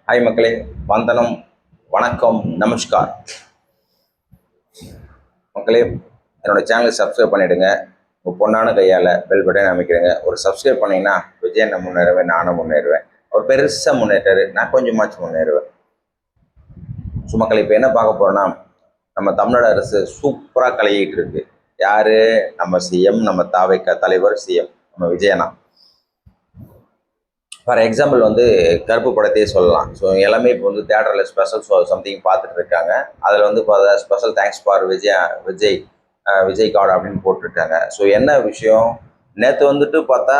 Hi மக்களே, வந்தனம், வணக்கம், நமஸ்கார். மக்களே, என்னோட சேனலை சப்ஸ்கிரைப் பண்ணிவிடுங்க. உங்கள் பொண்ணான கையால் பெல் பட்டன் அமைக்கிறேங்க. ஒரு சப்ஸ்கிரைப் பண்ணிங்கன்னா விஜய் நான் முன்னேறுவேன், நானும் முன்னேறுவேன். ஒரு பெருசாக முன்னேற்றாரு, நான் கொஞ்சமாச்சும் முன்னேறுவேன். ஸோ மக்கள், இப்போ என்ன பார்க்க போகிறோன்னா, நம்ம தமிழ்நாடு அரசு சூப்பராக கலையிட்டு இருக்கு. யார்? நம்ம சிஎம், நம்ம தாவைக்கா தலைவர் சிஎம் நம்ம விஜயண்ணா. ஃபார் எக்ஸாம்பிள் கருப்பு படத்தையே சொல்லலாம். ஸோ எல்லாமே இப்போ தேட்டரில் ஸ்பெஷல் ஷோ சம்திங் பார்த்துட்டு இருக்காங்க. அதில் பார்த்தா special thanks for Vijay God அப்படின்னு போட்டிருக்காங்க. ஸோ என்ன விஷயம், நேற்று பார்த்தா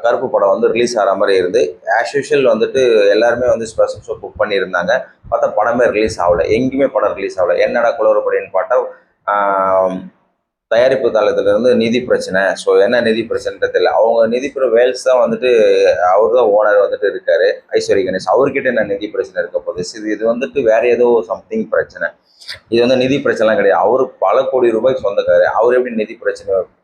கருப்பு படம் ரிலீஸ் ஆகிற மாதிரி இருந்து ஆஸ் யூஷுவல் எல்லாருமே ஸ்பெஷல் ஷோ புக் பண்ணியிருந்தாங்க. பார்த்தா படமே ரிலீஸ் ஆகலை, எங்கேயுமே படம் ரிலீஸ் ஆகலை. என்னடா குளறுபடின்னு பார்த்தா தயாரிப்பு தளத்திலிருந்து நிதி பிரச்சனை. ஸோ என்ன நிதி பிரச்சனைன்றது தெரியல. அவங்க நிதி வேல்ஸ் தான் அவர் தான் ஓனர் இருக்காரு, ஐஸ்வரி கணேஷ். அவர்கிட்ட என்ன நிதி பிரச்சனை இருக்க போகுது? இது வேற ஏதோ சம்திங் பிரச்சனை. இது நிதி பிரச்சனைலாம் கிடையாது. அவர் பல கோடி ரூபாய்க்கு சொந்தக்காரு. அவர் எப்படி நிதி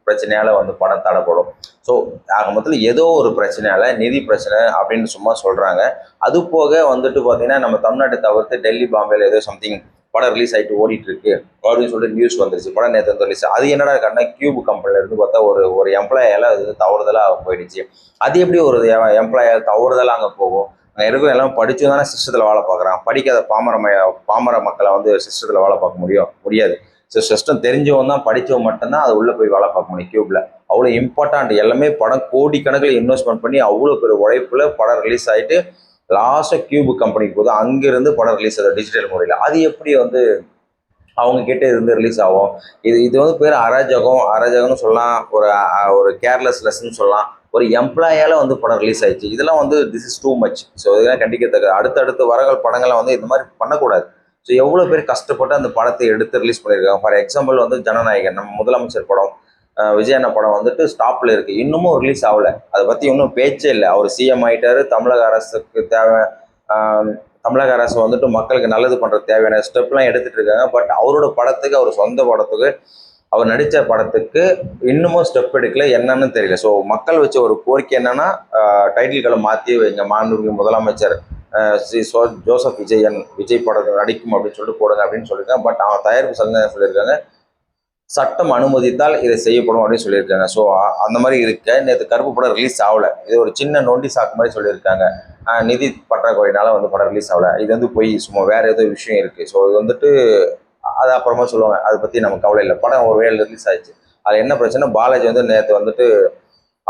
பிரச்சனையால படம் தடைப்படும்? ஸோ ஆக மொத்தத்தில் ஏதோ ஒரு பிரச்சனையால நிதி பிரச்சனை அப்படின்னு சும்மா சொல்றாங்க. அது போக பார்த்தீங்கன்னா நம்ம தமிழ்நாட்டை தவிர்த்து டெல்லி, பாம்பேல ஏதோ சம்திங் படம் ரிலீஸ் ஆகிட்டு ஓடிட்டு இருக்கு அப்படின்னு சொல்லிட்டு நியூஸ் வந்துருச்சு. படம் நேற்று ரிலீஸ். அது என்னடா இருக்காருன்னா, கியூப் கம்பெனில இருந்து பார்த்தா ஒரு எம்ப்ளாயால அது தவறுதலாக போயிடுச்சு. அது எப்படி ஒரு எம்ப்ளாயால் தவறுதலாக அங்கே போகும்? அங்கே இருக்கிற எல்லாம் படிச்சு தானே சிஸ்டத்தில் வேலை பார்க்குறான். படிக்காத பாமர மக்களை சிஸ்டத்தில் வேலை பார்க்க முடியாது. ஸோ சிஸ்டம் தெரிஞ்சவன் தான், படித்தவன் மட்டும்தான் அது உள்ளே போய் வேலை பார்க்க முடியும் கியூப்ல. அவ்வளோ இம்பார்ட்டன்ட். எல்லாமே படம் கோடிக்கணக்கில் இன்வெஸ்ட்மெண்ட் பண்ணி அவ்வளோ பெரிய உழைப்புல படம் ரிலீஸ் ஆகிட்டு லாஸ்ட்டாக கியூப் கம்பெனிக்கு போது அங்கிருந்து படம் ரிலீஸ் ஆகுது டிஜிட்டல் முறையில். அது எப்படி அவங்க கிட்டே இருந்து ரிலீஸ் ஆகும்? இது பேர் அராஜகம்னு சொல்லலாம், ஒரு கேர்லெஸ்னஸ்ன்னு சொல்லலாம். ஒரு எம்ப்ளாயால படம் ரிலீஸ் ஆயிடுச்சு. இதெல்லாம் this is too much. So இதெல்லாம் கண்டிக்கத்தக்க. அடுத்தடுத்து வரங்கள் படங்களை இந்த மாதிரி பண்ணக்கூடாது. ஸோ எவ்வளோ பேர் கஷ்டப்பட்டு அந்த படத்தை எடுத்து ரிலீஸ் பண்ணியிருக்காங்க. ஃபார் எக்ஸாம்பிள் ஜனநாயகன், நம்ம முதலமைச்சர் படம், விஜயண்ணா படம் ஸ்டாப்ல இருக்கு, இன்னமும் ரிலீஸ் ஆகல. அதை பத்தி இன்னும் பேச்சே இல்லை. அவர் சிஎம் ஆயிட்டாரு. தமிழக அரசு மக்களுக்கு நல்லது பண்றது தேவையான ஸ்டெப்லாம் எடுத்துட்டு இருக்காங்க. பட் அவரோட படத்துக்கு, அவர் சொந்த படத்துக்கு, அவர் நடித்த படத்துக்கு இன்னமும் ஸ்டெப் எடுக்கல. என்னன்னு தெரியல. ஸோ மக்கள் வச்ச ஒரு கோரிக்கை என்னன்னா, டைட்டில்களை மாற்றி எங்கள் மாண்புமிகு முதலமைச்சர் ஸ்ரீ ஜோசப் விஜய் படத்தை நடிக்கும் அப்படின்னு சொல்லிட்டு போடுங்க அப்படின்னு சொல்லியிருக்காங்க. பட் அவன் தயாரிப்பு சங்கம் சொல்லியிருக்காங்க, சட்டம் அனுமதித்தால் இதை செய்யப்படும் அப்படின்னு சொல்லியிருக்காங்க. ஸோ அந்த மாதிரி இருக்க நேற்று கருப்பு படம் ரிலீஸ் ஆகலை. இது ஒரு சின்ன நொண்டி சாக்கு மாதிரி சொல்லியிருக்காங்க. நிதி பற்றாக்குறையினால படம் ரிலீஸ் ஆகலை. இது போய் சும்மா வேற ஏதோ விஷயம் இருக்குது. ஸோ இது அது அப்புறமா சொல்லுவாங்க, அதை பற்றி நமக்கு கவலை இல்லை. படம் ஒரு வேலை ரிலீஸ் ஆயிடுச்சு. அது என்ன பிரச்சனை, பாலாஜி நேற்று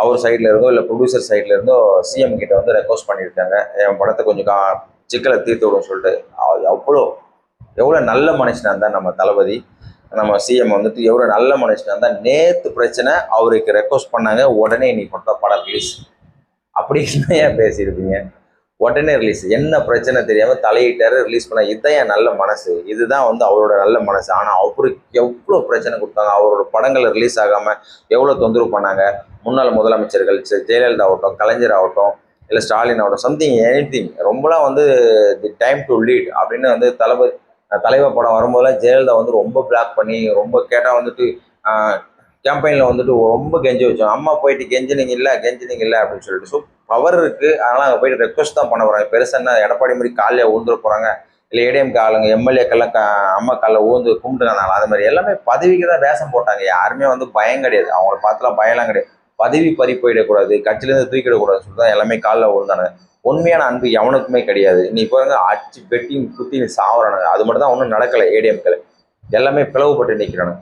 அவர் சைட்ல இருந்தோ இல்லை ப்ரொடியூசர் சைட்ல இருந்தோ சிஎம் கிட்ட ரெக்வஸ்ட் பண்ணியிருக்காங்க, என் படத்தை கொஞ்சம் சிக்கலை தீர்த்து விடும் சொல்லிட்டு. எவ்வளோ நல்ல மனுஷனாக இருந்தால் நம்ம தளபதி, நம்ம சிஎம் எவ்வளோ நல்ல மனுஷனாக இருந்தால், நேற்று பிரச்சனை அவருக்கு ரெக்வஸ்ட் பண்ணாங்க, உடனே நீ கொடுத்த படம் ரிலீஸ் அப்படின்னு ஏன் பேசியிருப்பீங்க? உடனே ரிலீஸ். என்ன பிரச்சனை தெரியாமல் தலையிட்டாரு, ரிலீஸ் பண்ண. இதுதான் என் நல்ல மனசு, இதுதான் அவரோட நல்ல மனசு. ஆனால் அவருக்கு எவ்வளோ பிரச்சனை கொடுத்தாங்க. அவரோட படங்கள் ரிலீஸ் ஆகாமல் எவ்வளோ தொந்தரவு பண்ணாங்க. முன்னாள் முதலமைச்சர்கள் ஜெயலலிதா ஆகட்டும், கலைஞர் ஆகட்டும், இல்லை ஸ்டாலின் ஆகட்டும், சம்திங் எனிதிங். ரொம்பலாம் தி டைம் டு லீட் அப்படின்னு தலைவர் படம் வரும்போதெல்லாம் ஜெயலலிதா ரொம்ப பிளாக் பண்ணி, ரொம்ப கேட்டால் கேம்பெயினில் ரொம்ப கெஞ்சி வச்சோம். அம்மா போயிட்டு கெஞ்சினீங்க இல்லை அப்படின்னு சொல்லிட்டு. ஸோ பவர் இருக்குது, அதனால் அங்கே போயிட்டு ரெக்வஸ்ட் தான் பண்ண போகிறாங்க. பெருசாக என்ன எடப்பாடி மாதிரி காலையில் ஊந்துட போகிறாங்க, இல்லை ஏடிஎம்கே ஆளுங்க எம்எல்ஏக்கெல்லாம் அம்மா காலில் ஊந்து கும்பிட்டுனால அது மாதிரி எல்லாமே பதவிக்கு தான் வேஷம் போட்டாங்க. யாருமே பயம் கிடையாது. அவங்கள பார்த்துலாம் பயம்லாம் கிடையாது. பதவி பறி போயிடக்கூடாது, கட்சியிலேருந்து தூக்கிடக்கூடாதுன்னு சொல்லி தான் எல்லாமே காலில் விழுந்தானுங்க. உண்மையான அன்பு எவனுக்குமே கிடையாது. நீ இப்போ அடிச்சு பெட்டி குத்தி நீ சாவறானுங்க. அது மட்டும் தான் ஒன்றும் நடக்கலை. ஏடிஎம்கேல எல்லாமே பிளவுபட்டு நிற்கிறானுங்க.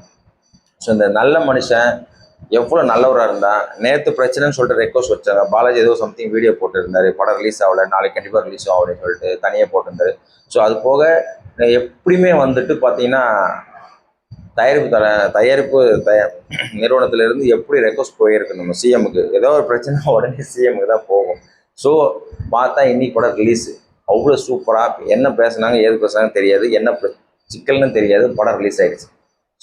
ஸோ இந்த நல்ல மனுஷன் எவ்வளோ நல்லவராக இருந்தால், நேற்று பிரச்சனைன்னு சொல்லிட்டு ரெக்வஸ்ட் வச்சாங்க. பாலாஜி ஏதோ சம்திங் வீடியோ போட்டுருந்தாரு, படம் ரிலீஸ் ஆகலை, நாளைக்கு கண்டிப்பாக ரிலீஸ் ஆகும் அப்படின்னு சொல்லிட்டு தனியாக போட்டிருந்தாரு. ஸோ அது போக எப்படியுமே பார்த்தீங்கன்னா தயாரிப்பு நிறுவனத்திலிருந்து எப்படி ரெக்வஸ்ட் போயிருக்கு நம்ம சிஎம்முக்கு. ஏதோ ஒரு பிரச்சனை உடனே சிஎம்முக்கு தான் போகும். ஸோ பார்த்தா இன்னைக்கு படம் ரிலீஸ். அவ்வளோ சூப்பராக என்ன பேசுனாங்க, ஏது பேசுனாங்கன்னு தெரியாது, என்ன சிக்கல்னு தெரியாது, படம் ரிலீஸ் ஆகிடுச்சு.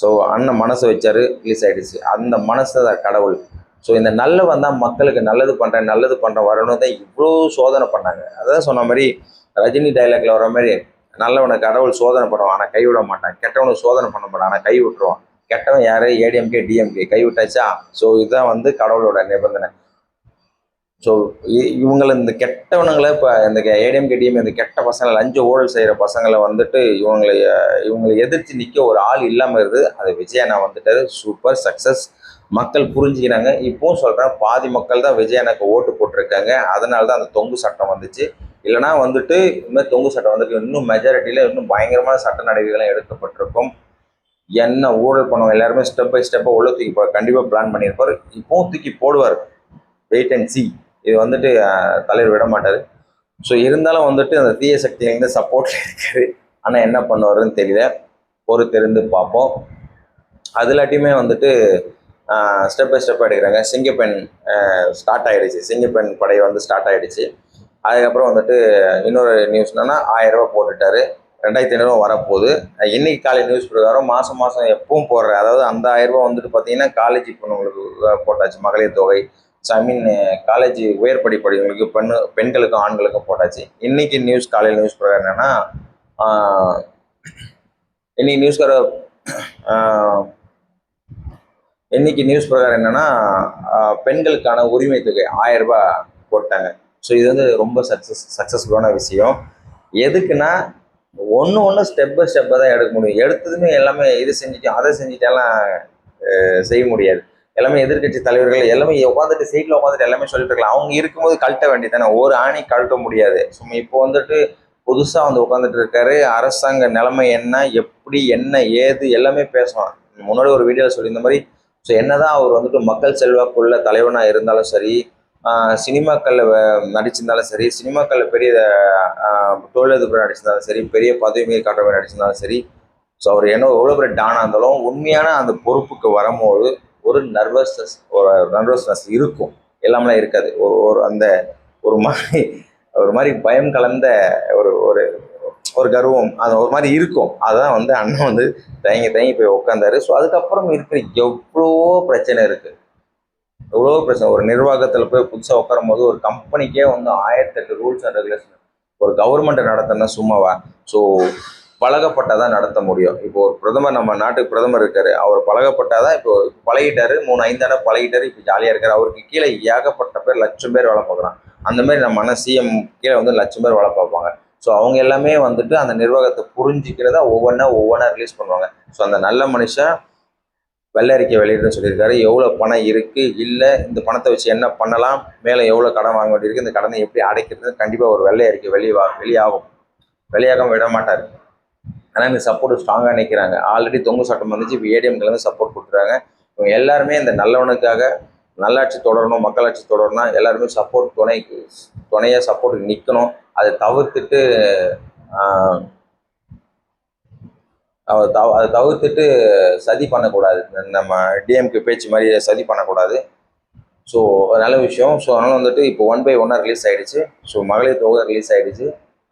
ஸோ அண்ணன் மனசை வச்சாரு, ரிலீஸ் ஆகிடுச்சு. அந்த மனசை கடவுள். ஸோ இந்த நல்லவன் தான் மக்களுக்கு நல்லது பண்ணுறேன் வரணும் தான் இவ்வளோ சோதனை பண்ணாங்க. அதான் சொன்ன மாதிரி ரஜினி டைலாக்ல வர மாதிரி, நல்லவனை கடவுள் சோதனை பண்ணுவான் ஆனால் கைவிட மாட்டான், கெட்டவனுக்கு சோதனை பண்ண மாட்டான் ஆனால் கை விட்டுருவான். கெட்டவன் யாரு? ஏடிஎம்கே டிஎம்கே. கை விட்டாச்சா? ஸோ இதுதான் கடவுளோட நிபந்தனை. ஸோ இவங்களை இந்த கெட்டவனுங்களை இப்போ இந்த ஏடிஎம் கேடிஎம் இந்த கெட்ட பசங்களை லஞ்ச ஊழல் செய்கிற பசங்களை வந்துட்டு இவங்களை எதிர்த்து நிற்க ஒரு ஆள் இல்லாமல் இருக்குது. அது விஜயண்ணா வந்துட்டாரு, சூப்பர் சக்ஸஸ். மக்கள் புரிஞ்சுக்கிறாங்க. இப்போவும் சொல்கிறேன், பாதி மக்கள் தான் விஜயண்ணாக்கு ஓட்டு போட்டிருக்காங்க. அதனால தான் அந்த தொங்கு சட்டம் வந்துச்சு. இல்லைனா வந்துட்டு இனிமேல் தொங்கு சட்டம் வந்துட்டு இன்னும் மெஜாரிட்டியில் இன்னும் பயங்கரமான சட்ட நடவடிக்கைகள்லாம் எடுக்கப்பட்டிருக்கும். என்ன ஊழல் பண்ணுவோம் எல்லாருமே ஸ்டெப் பை ஸ்டெப்பாக உள்ள தூக்கி கண்டிப்பாக பிளான் பண்ணியிருப்பார். இப்போவும் தூக்கி போடுவார். Wait and see. இது வந்துட்டு தலைவர் விட மாட்டார். ஸோ இருந்தாலும் வந்துட்டு அந்த தீய சக்தியிலேருந்து சப்போர்ட்டில் இருக்காரு. ஆனால் என்ன பண்ணுவாருன்னு தெரியல, பொறுத்திருந்து பார்ப்போம். அது இல்லாட்டியுமே வந்துட்டு ஸ்டெப் பை ஸ்டெப்பாக எடுக்கிறாங்க. சிங்கப்பெண் ஸ்டார்ட் ஆகிடுச்சு, சிங்கப்பெண் படை வந்து ஸ்டார்ட் ஆகிடுச்சு. அதுக்கப்புறம் வந்துட்டு இன்னொரு நியூஸ் என்னன்னா 1000 ரூபா போட்டுட்டாரு, 2500 வரப்போகுது. இன்னைக்கு காலை நியூஸ் பிரகாரம் மாதம் மாதம் எப்பவும் போடுற, அதாவது அந்த 1000 ரூபா வந்துட்டு பார்த்தீங்கன்னா காலேஜ் பொண்ணுங்களுக்கு போட்டாச்சு, மகளிர் தொகை. ஸோ ஐ மீன் காலேஜ் உயர் படிப்படிகளுக்கு பெண்களுக்கும் ஆண்களுக்கும் போட்டாச்சு. இன்னைக்கு நியூஸ் காலையில் நியூஸ் பிரகாரம் என்னன்னா இன்னைக்கு நியூஸ் பிரகாரம் என்னன்னா பெண்களுக்கான உரிமை தொகை 1000 ரூபாய் போட்டாங்க. ஸோ இது வந்து ரொம்ப சக்ஸஸ்ஃபுல்லான விஷயம். எதுக்குன்னா ஒன்று ஸ்டெப் பை ஸ்டெப்பாக தான் எடுக்க முடியும். எடுத்ததுமே எல்லாமே இது செஞ்சுட்டோம் அதை செஞ்சுட்டெல்லாம் செய்ய முடியாது. எல்லாமே எதிர்கட்சி தலைவர்கள் எல்லாமே உட்காந்துட்டு சீட்டில் உட்காந்துட்டு எல்லாமே சொல்லிட்டு இருக்கலாம். அவங்க இருக்கும்போது கழட்ட வேண்டியதானே, ஒரு ஆணி கழட்ட முடியாது. சும்மா இப்போ வந்துட்டு புதுசாக வந்து உட்காந்துட்டு இருக்காரு. அரசாங்க நிலைமை என்ன, எப்படி என்ன ஏது எல்லாமே பேசலாம். முன்னாடி ஒரு வீடியோவில் சொல்லியிருந்த மாதிரி, ஸோ என்னதான் அவர் வந்துட்டு மக்கள் செல்வாக்குள்ள தலைவனாக இருந்தாலும் சரி, சினிமாக்களில் நடிச்சிருந்தாலும் சரி, சினிமாக்களில் பெரிய தொழிலதிபர் நடிச்சிருந்தாலும் சரி, பெரிய பதவி மீறி காட்டுற நடிச்சிருந்தாலும் சரி, ஸோ அவர் எவ்வளோ பெரிய டானாக இருந்தாலும் உண்மையான அந்த பொறுப்புக்கு வரும்போது ஒரு நர்வஸ்னஸ் இருக்கும், எல்லாமெல்லாம் இருக்காது. ஒரு மாதிரி பயம் கலந்த ஒரு ஒரு ஒரு கர்வம், அது ஒரு மாதிரி இருக்கும். அதுதான் வந்து அண்ணன் வந்து தயங்கி போய் உட்காந்தாரு. ஸோ அதுக்கப்புறம் இருக்கிற எவ்வளோ பிரச்சனை இருக்குது, எவ்வளோ பிரச்சனை. ஒரு நிர்வாகத்தில் போய் புதுசாக உட்காரும் போது ஒரு கம்பெனிக்கே வந்து 1008 ரூல்ஸ் அண்ட் ரெகுலேஷன். ஒரு கவர்மெண்ட்டை நடத்தினா சும்மாவா? ஸோ பழகப்பட்டாதான் நடத்த முடியும். இப்போ ஒரு பிரதமர், நம்ம நாட்டுக்கு பிரதமர் இருக்காரு, அவர் பழகப்பட்டாதான். இப்போ பழகிட்டாரு, 3-5 ஆண்டு பழகிட்டாரு, இப்போ ஜாலியாக இருக்காரு. அவருக்கு கீழே ஏகப்பட்ட பேர், லட்சம் பேர் வேலை பார்க்குறான். அந்த மாதிரி நம்ம அண்ணன் சிஎம் கீழே வந்து லட்சம் பேர் வேலை பார்ப்பாங்க. ஸோ அவங்க எல்லாமே வந்துட்டு அந்த நிர்வாகத்தை புரிஞ்சுக்கிறதா ஒவ்வொன்றா ரிலீஸ் பண்ணுவாங்க. ஸோ அந்த நல்ல மனுஷன் வெள்ளை அறிக்கை வெளியிடுன்னு சொல்லியிருக்காரு. எவ்வளோ பணம் இருக்குது, இல்லை இந்த பணத்தை வச்சு என்ன பண்ணலாம், மேலே எவ்வளோ கடன் வாங்க வேண்டியிருக்கு, இந்த கடனை எப்படி அடைக்கிறது, கண்டிப்பாக ஒரு வெள்ளை அறிக்கை வெளியாகவும் விட மாட்டார். ஆனால் இந்த சப்போர்ட் ஸ்ட்ராங்காக நிற்கிறாங்க. ஆல்ரெடி தொங்கு சட்டம் வந்துச்சு, இப்போ ஏடிஎம்லேருந்து சப்போர்ட் கொடுத்துறாங்க. இவங்க எல்லாருமே இந்த நல்லவனுக்காக நல்லாட்சி தொடரணும், மக்களாட்சி தொடரணும், எல்லாருமே துணையாக சப்போர்ட்டுக்கு நிற்கணும். அதை தவிர்த்துட்டு சதி பண்ணக்கூடாது. நம்ம டிஎம்கே பேச்சு மாதிரி சதி பண்ணக்கூடாது. ஸோ நல்ல விஷயம். ஸோ அதனால் வந்துட்டு இப்போ 1 by 1 ரிலீஸ் ஆகிடுச்சு. ஸோ மகளிர் தொகை ரிலீஸ் ஆகிடுச்சு.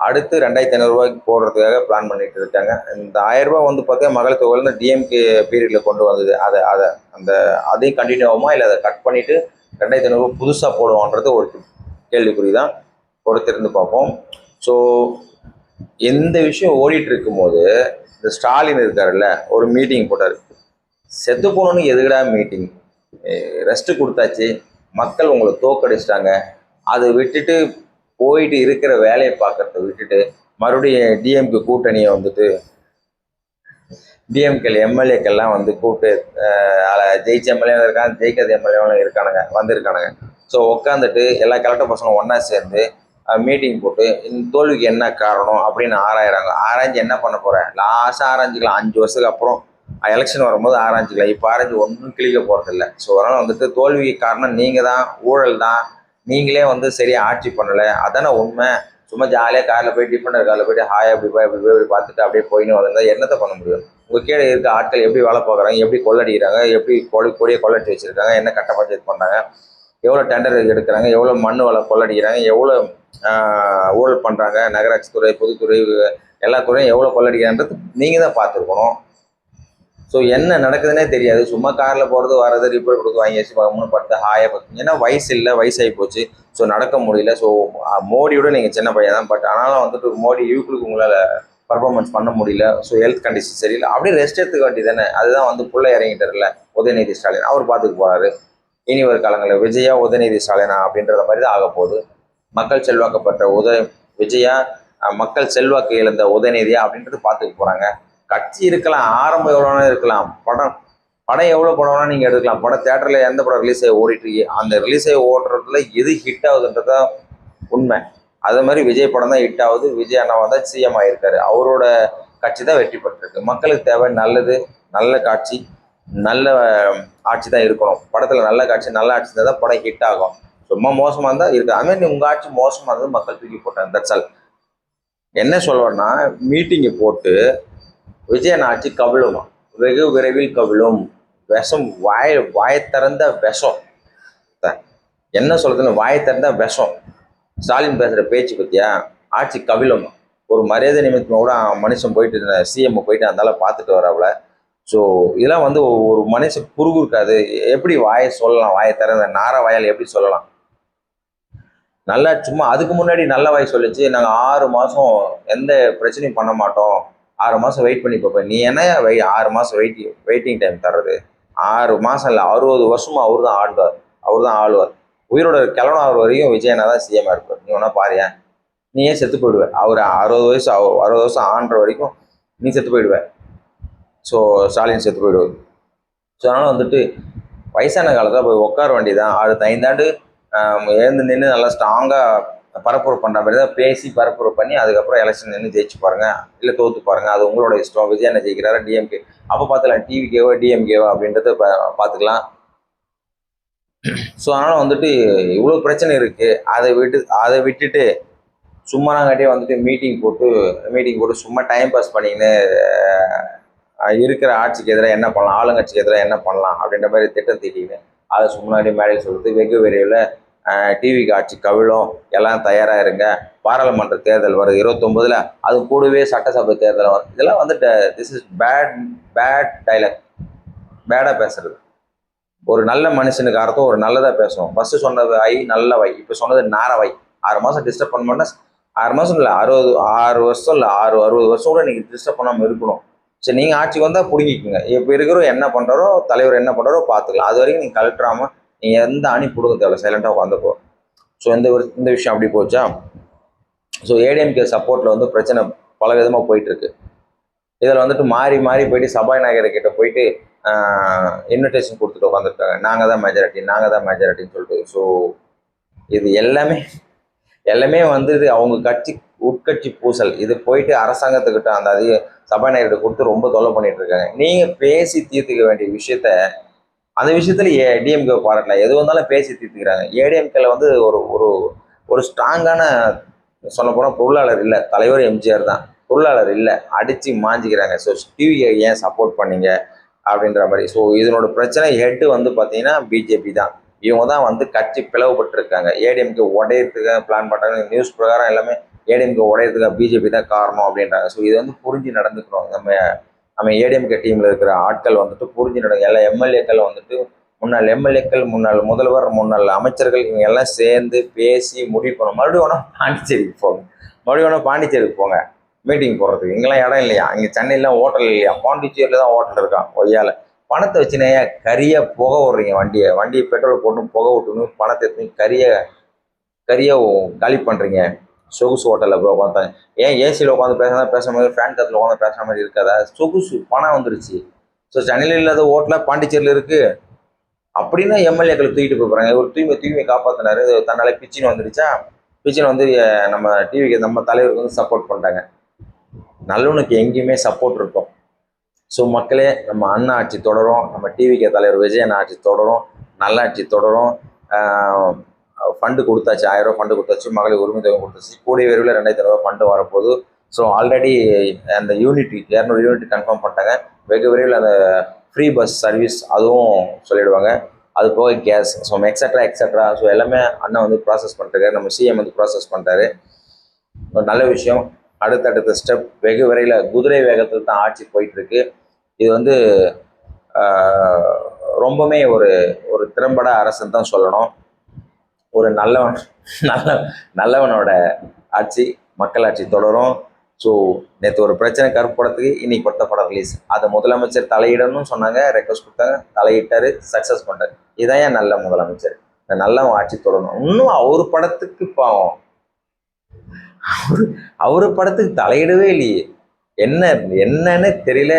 அடுத்து 2500 ரூபாய்க்கு போடுறதுக்காக பிளான் பண்ணிட்டு இருக்காங்க. இந்த 1000 ரூபாய் வந்து பார்த்தா மகளிர் தொகையிலேருந்து டிஎம்கே பீரியடில் கொண்டு வந்தது. அதையும் கண்டினியூ ஆகுமா, இல்லை அதை கட் பண்ணிவிட்டு 2500 ரூபாய் புதுசாக போடுவோன்றது ஒரு கேள்விக்குறி தான். பொறுத்திருந்து பார்ப்போம். ஸோ எந்த விஷயம் ஓடிட்டு இருக்கும்போது இந்த ஸ்டாலின் இருக்காருல்ல, ஒரு மீட்டிங் போட்டார். செத்து போகணுன்னு எதுக்கடா மீட்டிங், ரெஸ்ட்டு கொடுத்தாச்சு, மக்கள் உங்களை தோக்கடிச்சிட்டாங்க, அதை விட்டுட்டு போயிட்டு இருக்கிற வேலையை பார்க்கறத விட்டுட்டு மறுபடியும் டிஎம்கே கூட்டணியை வந்துட்டு டிஎம்கேல எம்எல்ஏக்கெல்லாம் வந்து கூப்பிட்டு ஜெயிச்ச எம்எல்ஏ இருக்காங்க, ஜெயிக்காத எம்எல்ஏவும் வந்திருக்கானுங்க. ஸோ உட்காந்துட்டு எல்லா கலெக்டர் பசங்களும் ஒன்றா சேர்ந்து மீட்டிங் போட்டு இந்த தோல்விக்கு என்ன காரணம் அப்படின்னு ஆராயிறாங்க. ஆராய்ஞ்சு என்ன பண்ண போகிறேன், லாஸ்ட்டாக ஆராய்ஞ்சிக்கலாம், 5 வருஷத்துக்கு அப்புறம் எலெக்ஷன் வரும்போது ஆராய்ஞ்சிக்கலாம். இப்போ ஆராய்ச்சி ஒன்றும் கிளிக்க போகிறதில்ல. ஸோ அதனால் வந்துட்டு தோல்விக்கு காரணம் நீங்கள் தான், ஊழல் தான், நீங்களே வந்து சரியாக ஆட்சி பண்ணலை, அதானே உண்மை. சும்மா ஜாலியாக காரில் போய் டிஃபெண்டர் காரில் போயிட்டு அப்படி போய் பார்த்துட்டு அப்படியே போயின்னு வந்தால் என்னத்தை பண்ண முடியும்? உங்கள் கீழே இருக்க ஆட்கள் எப்படி வேலை பார்க்குறாங்க, எப்படி கொள்ளடிக்கிறாங்க, எப்படி கொடியை கொள்ளடி வச்சுருக்காங்க, என்ன கட்ட பஞ்சாயத்து பண்ணுறாங்க, எவ்வளோ டெண்டர் எடுக்கிறாங்க, எவ்வளோ மண் வள கொள்ளடிக்கிறாங்க, எவ்வளோ ஊழல் பண்ணுறாங்க, நகராட்சி துறை, பொதுத்துறை, எல்லா துறையும் எவ்வளோ கொள்ளடிக்கிறான்றது நீங்கள் தான் பார்த்துருக்கணும். ஸோ என்ன நடக்குதுன்னே தெரியாது. சும்மா காரில் போகிறது வர்றது, ரிப்போர்ட் கொடுத்து வாங்கி வச்சு 3 படுத்து ஹாயாக பார்த்து, ஏன்னா வயசு இல்லை, வயசாகி போச்சு. ஸோ நடக்க முடியல. ஸோ மோடியோட நீங்கள் சின்ன பையன் தான், பட் ஆனாலும் வந்துட்டு மோடி இவங்களுக்கு உங்களால் பர்ஃபார்மன்ஸ் பண்ண முடியல. ஸோ ஹெல்த் கண்டிஷன் சரியில்லை, அப்படியே ரெஸ்ட் எடுத்துக்க வேண்டியது தானே. அதுதான் வந்து புள்ள இறங்கிட்டார்ல உதயநிதி ஸ்டாலின், அவர் பார்த்துக்க போகிறாரு. இனி ஒரு காலங்களில் விஜயா உதயநிதி ஸ்டாலினா அப்படின்றத மாதிரி தான் ஆக போகுது. மக்கள் செல்வாக்கப்பட்ட விஜயா, மக்கள் செல்வாக்கு இழந்த உதயநிதியா அப்படின்றது பார்த்துக்க போறாங்க. கட்சி இருக்கலாம், ஆரம்பம் எவ்வளோனா இருக்கலாம், படம் எவ்வளோ படம்னா நீங்கள் எடுக்கலாம். படம் தேட்டரில் எந்த படம் ரிலீஸ் ஆகி ஓடிட்டு இருக்கு, அந்த ரிலீஸ் ஆகி ஓடுறதுல எது ஹிட் ஆகுதுன்றதான் உண்மை. அதே மாதிரி விஜய் படம் தான் ஹிட் ஆகுது. விஜய் அண்ணா தான் சிஎம் ஆகியிருக்காரு. அவரோட கட்சி தான் வெற்றி பெற்றிருக்கு. மக்களுக்கு தேவை நல்லது, நல்ல காட்சி, நல்ல ஆட்சி தான் இருக்கணும். படத்தில் நல்ல காட்சி, நல்ல ஆட்சி இருந்தால் தான் படம் ஹிட் ஆகும். சும்மா மோசமாக இருந்தால் இருக்குது. அதுமாதிரி உங்கள் ஆட்சி மோசமாக இருந்தது, மக்கள் தூக்கி போட்டாங்க. That's all. என்ன சொல்வேன்னா, மீட்டிங்கை போட்டு விஜயன் ஆட்சி கவிழுமா, வெகு விரைவில் கவிழும். விஷம், வாயை திறந்த விஷம். என்ன சொல்றதுன்னு வாயை திறந்த விஷம். ஸ்டாலின் பேசுகிற பேச்சு பற்றியா, ஆட்சி கவிழும். ஒரு மரியாதை நிமித்தமாக கூட மனுஷன் போயிட்டு சிஎம் போயிட்டு அந்தால பார்த்துட்டு வரவள. ஸோ இதெல்லாம் வந்து ஒரு மனுஷன் குறுகு இருக்காது. எப்படி வாயை சொல்லலாம், வாயை திறந்த நார வாயால் எப்படி சொல்லலாம்? நல்லா சும்மா அதுக்கு முன்னாடி நல்ல வாய் சொல்லிச்சு, நாங்கள் 6 மாதம் எந்த பிரச்சனையும் பண்ண மாட்டோம், 6 மாதம் வெயிட் பண்ணி பார்ப்பேன். நீ என்ன 6 மாதம் வெயிட்டிங் டைம் தர்றது? 6 மாதம் இல்லை, 60 வருஷமா அவர் தான் ஆடுவார், அவர் தான் ஆளுவார். உயிரோட கிழவனாகிற வரைக்கும் விஜயனா தான் சிஎம் இருப்பார். நீ ஒன்றா பாரியா, நீ ஏன் செத்து போயிடுவேன்? அவர் 60 வருஷம் ஆண்ட வரைக்கும் நீ செத்து போயிடுவேன். ஸோ ஸ்டாலின் செத்து போயிடுவார். ஸோ அதனால் வந்துட்டு வயசான காலத்தில் போய் உட்கார வேண்டியதான். அடுத்த 5 ஆண்டு எழுந்து நின்று நல்லா ஸ்ட்ராங்காக பரப்புரை பண்ணுற மாதிரி தான் பேசி பரப்புரை பண்ணி அதுக்கப்புறம் எலெக்ஷன் நின்று ஜெயிச்சு பாருங்க, இல்லை தோற்று பாருங்க. அது உங்களோட இஷ்டம். விஜய் என்ன ஜெயிக்கிறாரா டிஎம்கே, அப்போ பார்த்துக்கலாம். டிவிகேவோ டிஎம்கேவோ அப்படின்றத பார்த்துக்கலாம். ஸோ அதனால் வந்துட்டு இவ்வளோ பிரச்சனை இருக்குது. அதை விட்டுட்டு சும்மா நாங்காட்டியே வந்துட்டு மீட்டிங் போட்டு சும்மா டைம் பாஸ் பண்ணின்னு இருக்கிற ஆட்சிக்கு எதிராக என்ன பண்ணலாம், ஆளுங்கட்சிக்கு எதிராக என்ன பண்ணலாம் அப்படின்ற மாதிரி திட்டம் தீட்டின்னு அதை முன்னாடி மேடையில் சொல்லிட்டு வெகு விரைவில் டிவிக்கு ஆட்சி கவிழும், எல்லாம் தயாராக இருங்க, பாராளுமன்ற தேர்தல் வருது 29, அது கூடவே சட்டசபை தேர்தல் வரும். இதெல்லாம் வந்துட்டு திஸ் இஸ் பேட் டைலாக், பேடாக பேசுறது. ஒரு நல்ல மனுஷனுக்கு அர்த்தம் ஒரு நல்லதாக பேசணும். ஃபஸ்ட்டு சொன்னது நல்ல வை, இப்போ சொன்னது நாரவை. 6 மாதம் டிஸ்டர்ப் பண்ண மாட்டேன்னா, 6 மாதம் இல்லை, 6 வருஷம் இல்லை, 60 வருஷம் கூட நீங்கள் டிஸ்டர்ப் பண்ணாமல் இருக்கணும். சரி, நீங்கள் ஆட்சிக்கு வந்தால் பிடிங்கிக்குங்க. இப்போ இருக்கிறோம் என்ன பண்ணுறாரோ, தலைவர் என்ன பண்ணுறாரோ பார்த்துக்கலாம். அது வரைக்கும் நீங்கள் கலெக்டராமல் நீங்கள் எந்த அணி பிடுங்க தேவை, சைலண்டாக உட்காந்துப்போ. ஸோ இந்த விஷயம் அப்படி போச்சா. ஸோ ஏடிஎம்கே சப்போர்ட்டில் வந்து பிரச்சனை பல விதமாக போயிட்டுருக்கு. இதில் வந்துட்டு மாறி மாறி போயிட்டு சபாநாயகர்கிட்ட போயிட்டு இன்விடேஷன் கொடுத்துட்டு உட்காந்துருக்காங்க. நாங்கள் தான் மெஜாரிட்டின்னு சொல்லிட்டு. ஸோ இது எல்லாமே வந்து அவங்க கட்சி உட்கட்சி பூசல். இது போயிட்டு அரசாங்கத்துக்கிட்ட அந்த சபாநாயகர்கிட்ட கொடுத்து ரொம்ப தொல்லை பண்ணிட்டு இருக்காங்க. நீங்கள் பேசி தீர்த்துக்க வேண்டிய விஷயத்த அந்த விஷயத்துல டிஎம்கே பாராட்டலாம். எது வந்தாலும் பேசி தீர்த்துக்கிறாங்க. ஏடிஎம்கேல வந்து ஒரு ஸ்ட்ராங்கான சொல்ல போனால் பொருளாளர் இல்லை. தலைவர் எம்ஜிஆர் தான், பொருளாளர் இல்லை, அடித்து மாஞ்சிக்கிறாங்க. ஸோ டிவியை ஏன் சப்போர்ட் பண்ணீங்க அப்படின்ற மாதிரி. ஸோ இதனோட பிரச்சனை ஹெட்டு வந்து பார்த்தீங்கன்னா பிஜேபி தான். இவங்க தான் வந்து கட்சி பிளவுபட்டு இருக்காங்க. ஏடிஎம்கே உடையறதுக்கு பிளான் பண்ணுறாங்க. நியூஸ் பிரகாரம் எல்லாமே ஏடிஎம்கே உடையறதுக்கு பிஜேபி தான் காரணம் அப்படின்றாங்க. ஸோ இது வந்து புரிஞ்சு நடந்துக்கணும். நம்ம ஏடிஎம்கே டீமில் இருக்கிற ஆட்கள் வந்துட்டு புரிஞ்சு நடக்கும். எல்லா எம்எல்ஏக்கள் வந்துட்டு முன்னாள் முதல்வர், முன்னாள் அமைச்சர்கள் இவங்க எல்லாம் சேர்ந்து பேசி முடிவு பண்ணணும். மறுபடியும் பாண்டிச்சேரிக்கு போங்க மீட்டிங் போடுறதுக்கு. இங்கெல்லாம் இடம் இல்லையா? இங்கே சென்னையிலாம் ஹோட்டல் இல்லையா? பாண்டிச்சேரியில் தான் ஹோட்டல் இருக்கான். ஒய்யால பணத்தை வச்சுனே கரியை புகை விடுறீங்க. வண்டியை பெட்ரோல் போட்டு புகை விட்டுன்னு பணத்தை எடுத்து கரியை காலி பண்ணுறீங்க. சொகுசு ஹோட்டலில் போய் உட்காந்தாங்க. ஏன் ஏசியில் உட்காந்து பேசுகிற மாதிரி ஃபேன் காத்தில் உட்காந்து பேசுகிற மாதிரி இருக்காதா? சொகுசு பணம் வந்துருச்சு. ஸோ சென்னையில் இல்லாத ஹோட்டலாக பாண்டிச்சேரியில் இருக்குது அப்படின்னா எம்எல்ஏக்களை தூக்கிட்டு போகிறாங்க. ஒரு தூய்மை காப்பாற்றினாரு, தன்னால் பிச்சின்னு வந்துருச்சா, பிச்சின்னு வந்து நம்ம டிவிக்கு நம்ம தலைவருக்கு வந்து சப்போர்ட் பண்ணிட்டாங்க. நல்லவனுக்கு எங்கேயுமே சப்போர்ட் இருக்கும். ஸோ மக்களே, நம்ம அண்ணா ஆட்சி தொடரும், நம்ம டிவிகே தலைவர் விஜயன் ஆட்சி தொடரும், நல்லாட்சி தொடரும். ஃபண்டு கொடுத்தாச்சு, 1000 ரூபா ஃபண்டு கொடுத்தாச்சு, மகளிர் உரிமை தொகை கொடுத்தாச்சு, கூடிய விரைவில் 2000 ரூபா ஃபண்டு வரப்போகுது. ஸோ ஆல்ரெடி அந்த 200 யூனிட் கன்ஃபார்ம் பண்ணிட்டாங்க. வெகு விரைவில் அந்த ஃப்ரீ பஸ் சர்வீஸ் அதுவும் சொல்லிடுவாங்க. அது போக கேஸ், ஸோ எக்ஸட்ரா. ஸோ எல்லாமே அண்ணன் வந்து ப்ராசஸ் பண்ணிட்டாரு, நம்ம சிஎம் வந்து ப்ராசஸ் பண்ணிட்டாரு. ஒரு நல்ல விஷயம். அடுத்தடுத்த ஸ்டெப் வெகு விரைவில் குதிரை வேகத்தில் தான் ஆட்சி போயிட்டுருக்கு. இது வந்து ரொம்பவுமே ஒரு திறம்பட அரசுன்னு தான் சொல்லணும். ஒரு நல்லவனோட ஆட்சி, மக்களாட்சி தொடரும். ஸோ நேற்று ஒரு பிரச்சனை கருப்பு படத்துக்கு இன்னைக்கு கொடுத்த படம் ரிலீஸ். அதை முதலமைச்சர் தலையிடணும்னு சொன்னாங்க, ரெக்வஸ்ட் கொடுத்தாங்க, தலையிட்டாரு, சக்ஸஸ் பண்ணாரு. இதான் ஏன் நல்ல முதலமைச்சர். இந்த நல்ல ஆட்சி தொடரணும். இன்னும் அவர் படத்துக்கு பாவம், அவரு படத்துக்கு தலையிடவே இல்லையே. என்ன என்னன்னு தெரியல.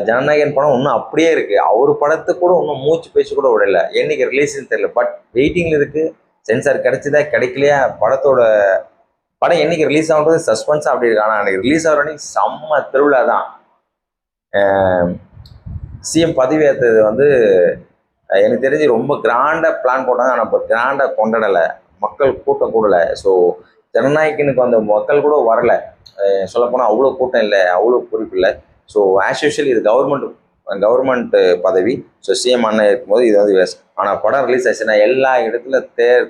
ஜனநாயகன் படம் இன்னும் அப்படியே இருக்கு. அவர் படத்துக்கு கூட இன்னும் மூச்சு பேச்சு கூட விடல. என்னைக்கு ரிலீஸ்ன்னு தெரியல. பட் வெயிட்டிங்ல இருக்கு. சென்சார் கிடைச்சதா கிடைக்கலையா, படம் என்னைக்கு ரிலீஸ் ஆகுறது சஸ்பென்ஸா அப்படி இருக்கு. ஆனால் அன்னைக்கு ரிலீஸ் ஆகிற அன்னைக்கு செம்ம திருவிழா தான். சிஎம் பதவி ஏற்றது வந்து எனக்கு தெரிஞ்சு ரொம்ப கிராண்டாக பிளான் போட்டாங்க. ஆனால் இப்போ கிராண்டாக கொண்டாடலை, மக்கள் கூட்டம் கூடலை. ஸோ ஜனநாயகனுக்கு வந்த மக்கள் கூட வரலை. சொல்லப்போனால் அவ்வளோ கூட்டம் இல்லை, அவ்வளோ குறிப்பு இல்லை. ஸோ ஆஸ் யூஷுவல் இது கவர்மெண்ட் பதவி. ஸோ சிஎம் அண்ணன் இருக்கும்போது இது வந்து வேஸ்ட். ஆனால் படம் ரிலீஸ் ஆச்சுன்னா எல்லா இடத்துல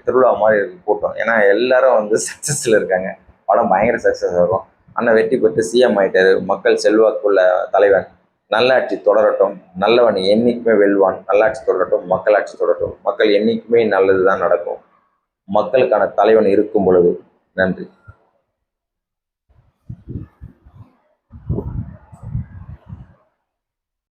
திருவிழா மாதிரி இருக்கு கூட்டம். ஏன்னா எல்லாரும் வந்து சக்ஸஸில் இருக்காங்க. படம் பயங்கர சக்ஸஸ் ஆகும். அண்ணன் வெற்றி பெற்று சிஎம் ஆயிட்டாரு. மக்கள் செல்வாக்குள்ள தலைவன். நல்லாட்சி தொடரட்டும், நல்லவன் என்னைக்குமே வெல்வான். நல்லாட்சி தொடரட்டும், மக்களாட்சி தொடரட்டும். மக்கள் என்னைக்குமே நல்லது தான் நடக்கும். மக்களுக்கான தலைவன் இருக்கும் பொழுது. நன்றி.